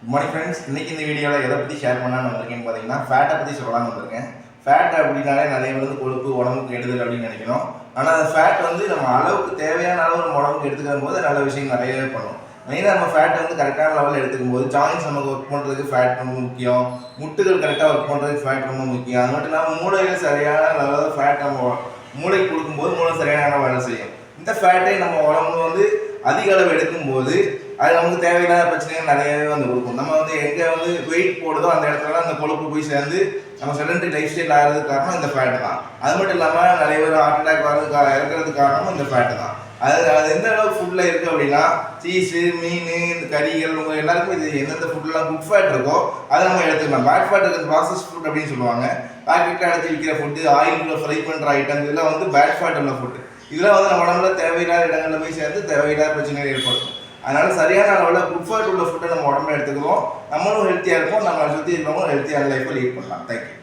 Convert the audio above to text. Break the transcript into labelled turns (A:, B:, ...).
A: Good morning friends. இன்றைக்கி இந்த வீடியோவில் எதை பற்றி ஷேர் பண்ணான்னு வந்திருக்கேன்னு பார்த்தீங்கன்னா ஃபேட்டை பற்றி சொல்லலாம்னு வந்திருக்கேன். ஃபேட் அப்படின்னாலே நிறைய கொழுப்பு உடம்புக்கு கெடுதல் அப்படின்னு நினைக்கணும். ஆனால் அந்த ஃபேட் நம்ம அளவுக்கு தேவையான அளவு நம்ம உடம்புக்கு எடுத்துக்கும் போது நல்ல விஷயம் நிறையவே பண்ணும். மெயினாக நம்ம ஃபேட் கரெக்டான லெவலில் எடுத்துக்கும் போது ஜாயின்ஸ் நமக்கு ஒர்க் பண்ணுறதுக்கு ஃபேட் ரொம்ப முக்கியம். முட்டுகள் கரெக்டாக ஒர்க் பண்ணுறதுக்கு ஃபேட் ரொம்ப முக்கியம். அது மட்டும் இல்லாமல் மூளையில் சரியான லெவலில் ஃபேட் நம்ம மூளைக்கு கொடுக்கும்போது மூளை சரியான வேலை செய்யும். இந்த ஃபேட்டை நம்ம உடம்பு அதிக அளவு எடுக்கும்போது அது நமக்கு தேவையில்லாத பிரச்சனைகள் நிறையவே கொடுக்கும். நம்ம எங்கே வெயிட் போடுதோ அந்த இடத்துல அந்த கொழுப்பு போய் சேர்ந்து நம்ம செடன்டரி லைஃப் ஸ்டைல் ஆகிறதுக்கு காரணம் இந்த ஃபேட்டு தான். அது மட்டும் இல்லாமல் நிறைய பேர் ஹார்ட் அட்டாக் இறக்கிறதுக்கு காரணமும் இந்த ஃபேட்டு தான். அது எந்த அளவுக்கு ஃபுட்டில் இருக்குது அப்படின்னா சீஸு, மீன், இந்த கறிகள் உங்கள் எல்லாருக்கும் இது எந்தெந்த ஃபுட்லாம் குட் ஃபேட் இருக்கோ அதை நம்ம எடுத்துக்கலாம். பேட் ஃபேட் இருக்கிறது ப்ராசஸ் ஃபுட் அப்படின்னு சொல்லுவாங்க. பாக்கெட்டில் எடுத்து விற்கிற ஃபுட்டு, ஆயிலுக்குள்ள ஃப்ரை பண்ணுற ஐட்டம் இதெல்லாம் பேட் ஃபேட் உள்ள ஃபுட்டு. இதெல்லாம் நம்ம உடம்புல தேவையில்லாத இடங்களில் போய் சேர்ந்து தேவையில்லாத பிரச்சனைகள் ஏற்படுத்தும். அதனால சரியான அளவில் குட் ஃபேட் உள்ள ஃபுட்டை நம்ம உடம்புல எடுத்துக்கிறோம். நம்மளும் ஹெல்த்தியாக இருப்போம், நம்மளை சுற்றி இருக்கிறவங்களும் ஹெல்த்தியான லைஃப்பை லீட் பண்ணலாம். தேங்க்யூ.